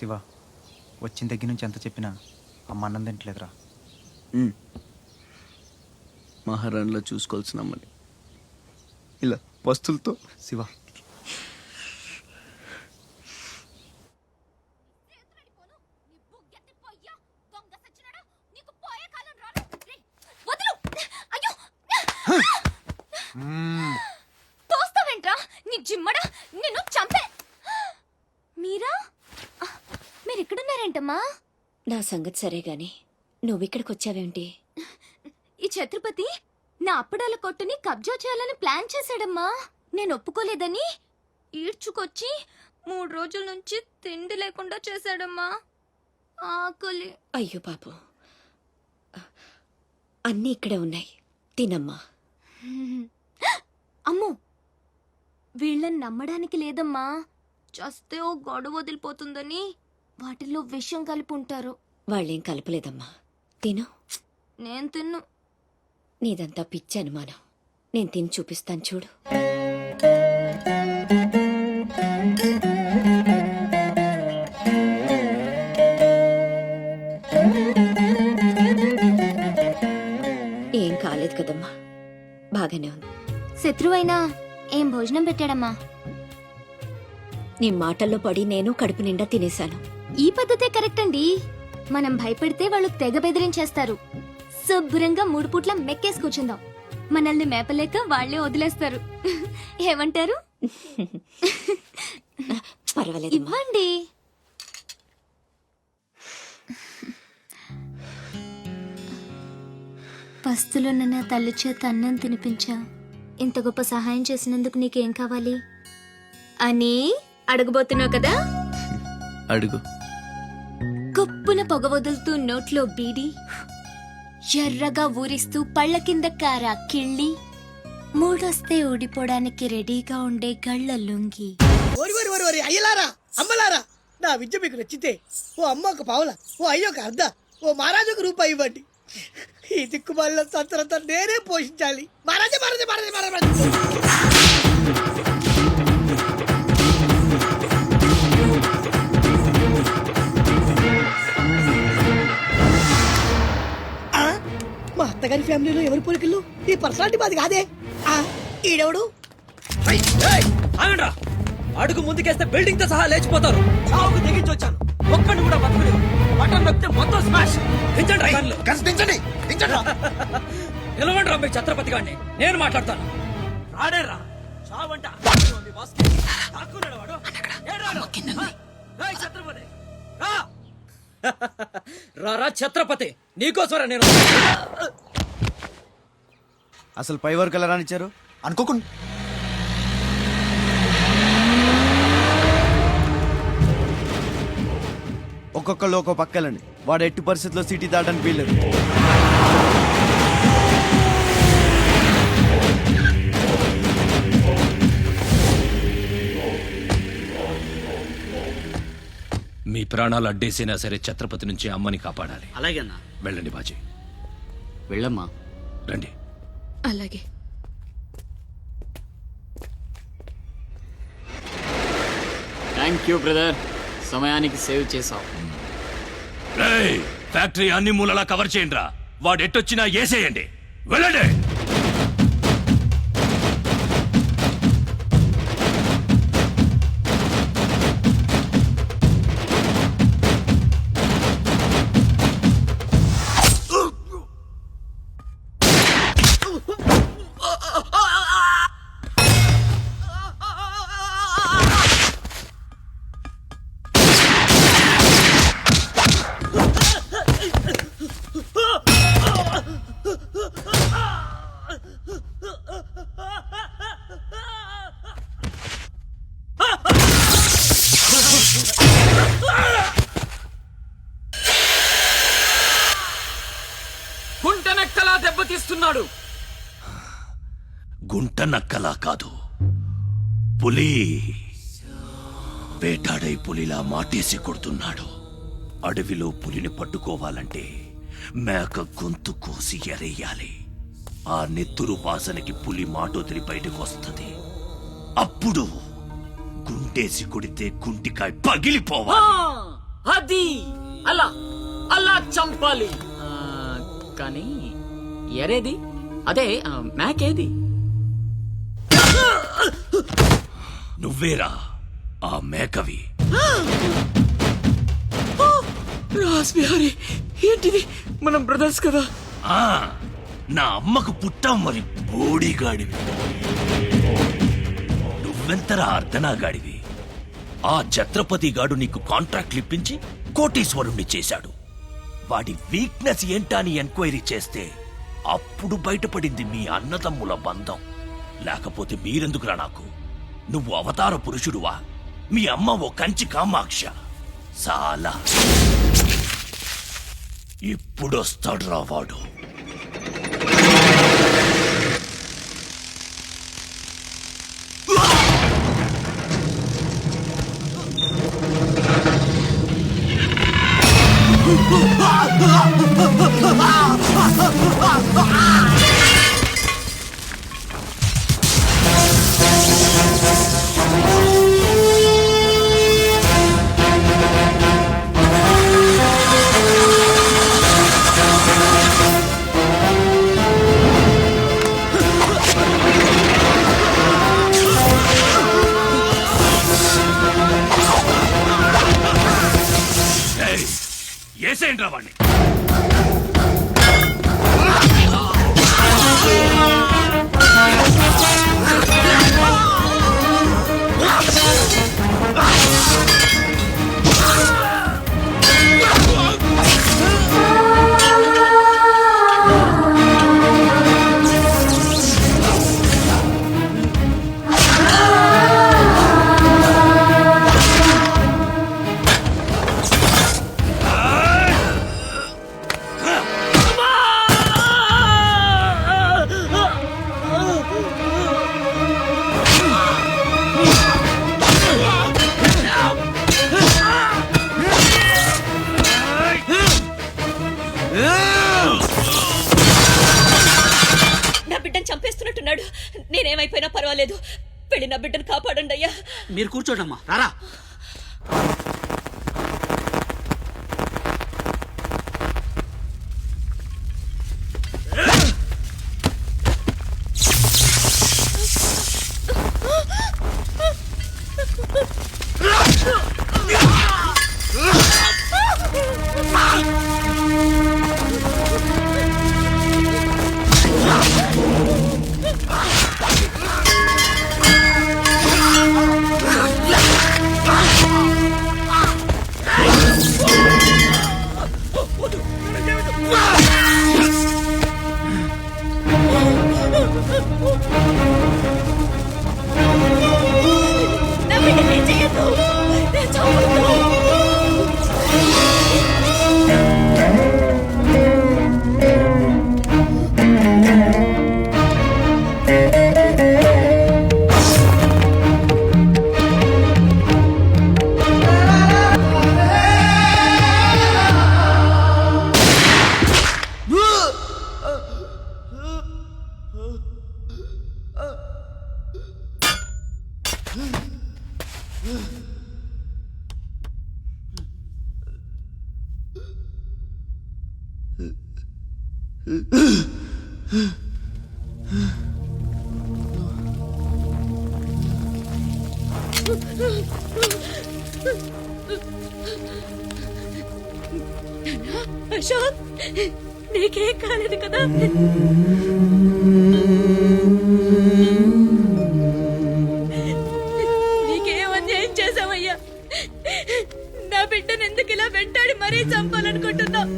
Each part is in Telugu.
శివ వచ్చిన దగ్గర నుంచి ఎంత చెప్పినా అమ్మ అన్నం తింటలేదురా. మహారాణిలో చూసుకోవాల్సిన అమ్మని ఇలా వస్తువులతో. శివ తోస్తావేంట్రా నీ జిమ్మడా, నిన్ను చంపే. మీరా మీరిక్కడున్నారేంటమ్మా? నా సంగతి సరే గాని నువ్విక్కడికి వచ్చావేంటి? ఈ ఛత్రపతి నా అప్పడాల కొట్టుని కబ్జా చేయాలని ప్లాన్ చేశాడమ్మా. నేను ఒప్పుకోలేదని ఈడ్చుకొచ్చి 3 రోజుల నుంచి తిండి లేకుండా చేశాడమ్మా. ఆకలి. అయ్యో పాపం, అన్నీ ఇక్కడే ఉన్నాయి, తినమ్మా. అమ్మో, వీళ్ళని నమ్మడానికి లేదమ్మా. చస్తే ఓ గొడవ వదిలిపోతుందని వాటిల్లో విషం కలిపి ఉంటారు. వాళ్ళేం కలపలేదమ్మా, తిను. నేను తిన్ను. నీదంతా పిచ్చి అనుమానం. నేను తిని చూపిస్తాను చూడు. ఏం కాలేదు కదమ్మా, బాగానే ఉంది. శత్రువైనా ఏం భోజనం పెట్టాడమ్మా? నీ మాటల్లో పడి నేను కడుపు నిండా తినేశాను. ఈ పద్ధతే కరెక్ట్ అండి. మనం భయపెడితే వాళ్ళు తెగ బెదిరించేస్తారు. శుభ్రంగా 3 పూట్ల మెక్కేసి కూర్చుందాం. మనల్ని మేపలేక వాళ్లే వదిలేస్తారు. ఏమంటారు? పర్వాలేదు, ఇవ్వండి. పస్తులున్న నా తల్లి చేత అన్నం తినిపించా. ఇంత గొప్ప సహాయం చేసినందుకు నీకేం కావాలి అని అడగబోతున్నావు కదా? అడుగు. గొప్పున పొగ వదులుతూ నోట్లో బీడి, ఎర్రగా ఊరిస్తూ పళ్ళ కింద కారా కిళ్ళి, మూడొస్తే ఊడిపోవడానికి రెడీగా ఉండే గళ్ళ లుంగి. అయ్యలారా అమ్మలారా, నా విద్య మీకు నచ్చితే ఓ అమ్మ ఒక పావుల, ఓ అయ్య ఒక అర్ధ, ఓ మహారాజు ఒక రూపాయి ఇవ్వండి. ఈ దిక్కుమాలిన సంతరంతా నేనే పోషించాలి. మహారాజా మహారాజా మహారాజా మహారాజా. మా అత్తగారి ఫ్యామిలీలో ఎవరి పోలికలు? ఈ పర్సనాలిటీ మాది కాదే. ఈడెవడు? అడుగు ముందుకేస్తే బిల్డింగ్ తో సహా లేచిపోతారు. చావుకు తెగించి వచ్చాను, ఒక్కడిని కూడా బతకలేదు. బటన్ నొక్కితే మొత్తం స్మాష్. నిలవండి రా మీ ఛత్రపతి గారిని, నేను మాట్లాడతాను. రాడేరా చావంట. రా ఛత్రపతి, నీకోసరా నేను. అసలు పై వరకు ఎలా రానిచ్చారు అనుకోకుండా ఒక్కొక్కళ్ళు ఒక్కో పక్కలండి. వాడు ఎట్టి పరిస్థితుల్లో సిటీ దాటడానికి వీల్లేదు. మీ ప్రాణాలు అడ్డేసినా సరే ఛత్రపతి నుంచి అమ్మని కాపాడాలి. అలాగేనా? వెళ్ళండి బాజీ, వెళ్ళమ్మా. రండి. అలాగే. థ్యాంక్ యూ బ్రదర్, సమయానికి సేవ్ చేసావు. ఫ్యాక్టరీ అన్ని మూలలా కవర్ చేయండి రా. వాడు ఎట్టొచ్చినా ఏసేయండి. వెళ్ళండి. గుంటనక్కలా దెబ్బతీస్తున్నాడు. గుంట నక్కలా కాదు, పులి వేటాడై పులిలా మాటేసి కొడుతున్నాడు. అడవిలో పులిని పట్టుకోవాలంటే మేక గొంతు కోసి ఎరేయాలి. ఆ నెత్తురు వాసనకి పులి మాటొదిలి బయటకు వస్తుంది. అప్పుడు గుంటేసి కొడితే గుంటికాయ పగిలిపోవాలి. అది అలా అలా చంపాలి. కానీ ఎరేది అదే మ్యాకేది? నువ్వేరా ఆ మేకవి. రాస్ బిహారీ, ఏంటిది? మనం బ్రదర్స్ కదా. ఆ నా అమ్మకు పుట్టాం మరి బోడిగాడివి. నువ్వెంతరా అర్ధనాగాడివి. ఆ ఛత్రపతి గాడు నీకు కాంట్రాక్ట్లు ఇప్పించి కోటీశ్వరుణ్ణి చేశాడు. వాడి వీక్నెస్ ఏంటా అని ఎంక్వైరీ చేస్తే అప్పుడు బయటపడింది మీ అన్నదమ్ముల బంధం. లేకపోతే మీరెందుకురా నాకు? నువ్వు అవతార పురుషుడువా? మీ అమ్మ ఓ కంచి కామాక్ష. చాలా ఇప్పుడొస్తాడ్రా వాడు. ఏసేంట్రా వాణ్ణి. నా బిడ్డను చంపేస్తున్నట్టున్నాడు. నేనేమైపోయినా పర్వాలేదు, వెళ్ళి నా బిడ్డను కాపాడండి అయ్యా. మీరు కూర్చోటమ్మా, రారా. నా బిడ్డని ఏం చెయ్యొద్దు. నేను చంపొద్దు. అశోక్, నీకేం కాలేదు కదా? నీకేం అన్యాయం చేశావయ్యా? నా బిడ్డను ఎందుకు ఇలా వెంటాడి మరీ చంపాలనుకుంటున్నావు?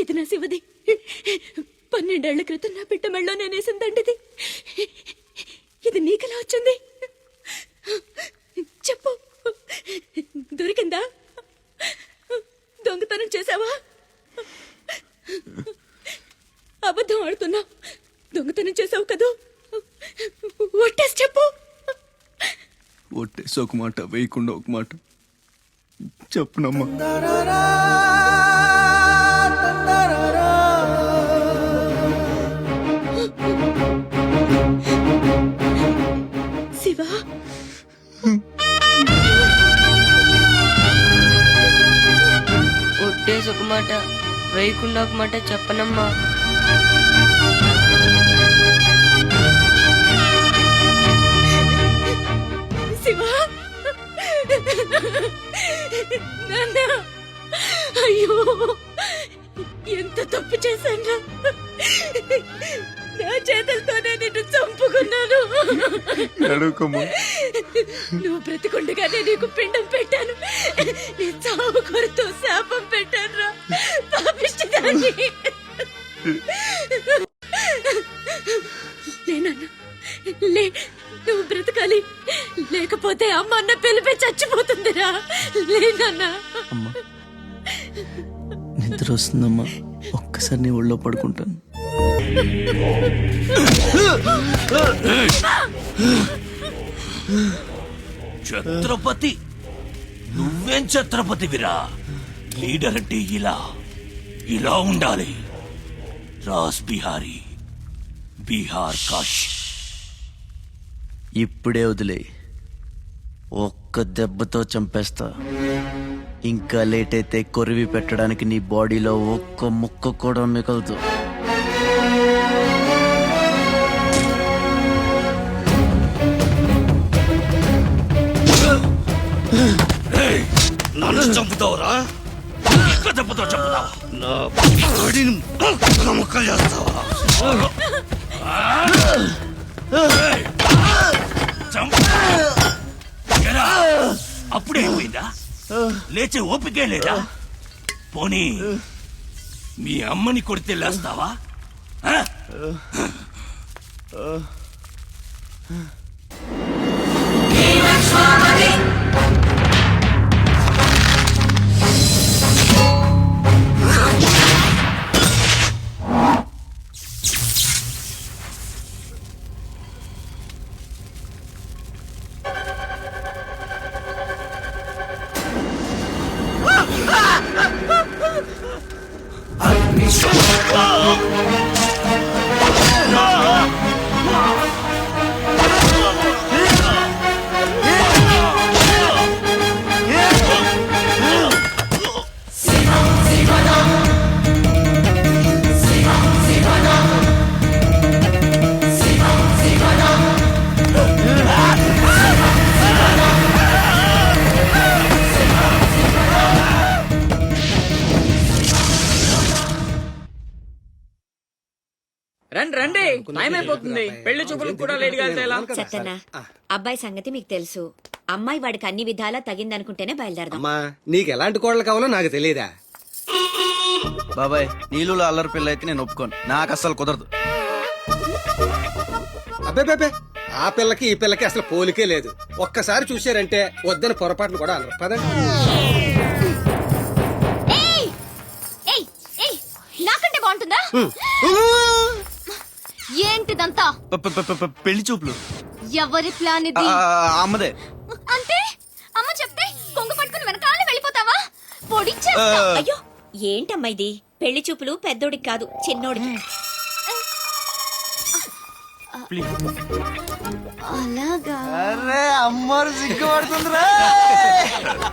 ఇది నా శివది. 12 ఏళ్ల క్రితం నా బిడ్డ మెళ్ళో నేనేసిందండిది. ఇది నీకెలా వచ్చింది? చెప్పు, దొరికిందా? దొంగతనం చేసావా? అబద్ధం ఆడుతున్నావు. దొంగతనం చేసావు కదూ? ఒట్టేసి చెప్పు. ఒట్టేసి ఒక మాట వేయకుండా ఒక మాట చెప్పునమ్మా. శివ ఒట్టేసి ఒక మాట వేయకుండా ఒక మాట చెప్పనమ్మా. శివ నాన్న, అయ్యో ఎంత తప్పు చేశాను. నా చేతులతోనే నిన్ను చంపుకున్నాను. అడుగుకోమ్మా. నువ్వు బ్రతికుండగానే నీకు పిండం పెట్టాను. నీ చావు కొరతో శాపం పెట్టాను రా పాపిష్టిదాన్ని. లేనన్నా లే, నువ్వు బ్రతకాలి, లేకపోతే అమ్మ అన్న పిలిపి చచ్చిపోతుందిరా. లేనన్నా. అమ్మా నిద్ర వస్తుందమ్మా, ఒక్కసారి నీ ఒళ్ళో పడుకుంటాను. ఛత్రపతి, నువ్వేం ఛత్రపతివిరా? లీడర్ అంటే ఇలా ఉండాలి. రాస్ బిహారీ, బీహార్ కాష్. ఇప్పుడే వదిలే, ఒక్క దెబ్బతో చంపేస్తా. ఇంకా లేట్ అయితే కొరివి పెట్టడానికి నీ బాడీలో ఒక్క ముక్క కూడా మిగలదు. నన్ను చంపుతావురా? ఒక్క దెబ్బతో చంపుతావా? నా బాడీని ముక్కలు చేస్తావా? అప్పుడే అయిపోయిందా? లేచే ఓపికే లేదా? పోనీ మీ అమ్మని కొడితే లేస్తావా? రండి రండి, టైం అయిపోతుంది. పెళ్లి చూపులకు కూడా లేట్ గా వెళ్తే ఎలా? సత్తన్నా, అబ్బాయి సంగతి మీకు తెలుసు. అమ్మాయి వాడికి అన్ని విధాలా తగిందనుకుంటేనే బయలుదేరదాం. అమ్మా, నీకు ఎలాంటి కోడలు కావాలో నాకు తెలియదా? బాబాయ్ నీళ్ళు అల్లరి పిల్ల అయితే నేను ఒప్పుకోను, నాకు అస్సలు కుదరదు. అబ్బే, ఆ పిల్లకి ఈ పిల్లకి అసలు పోలికే లేదు. ఒక్కసారి చూశారంటే వద్దని పొరపాటును కూడా అనరు. పదండి. ఏయ్ ఏయ్, నాకంటే బాగుంటుందా? ఏంటిదంతా? పెళ్లి చూపులు ఎవరి ప్లాన్ ఇది? అమ్మదే. అంటే అమ్మ చెప్తే కొంగు పట్టుకుని వెనకాల వెళ్ళిపోతావా? పొడిచా. అయ్యో ఏంటమ్మా ఇది? పెళ్లి చూపులు పెద్దోడికి కాదు, చిన్నోడికి. అలాగా? అరే అమ్మారు సిగ్గుపడుతుందిరా.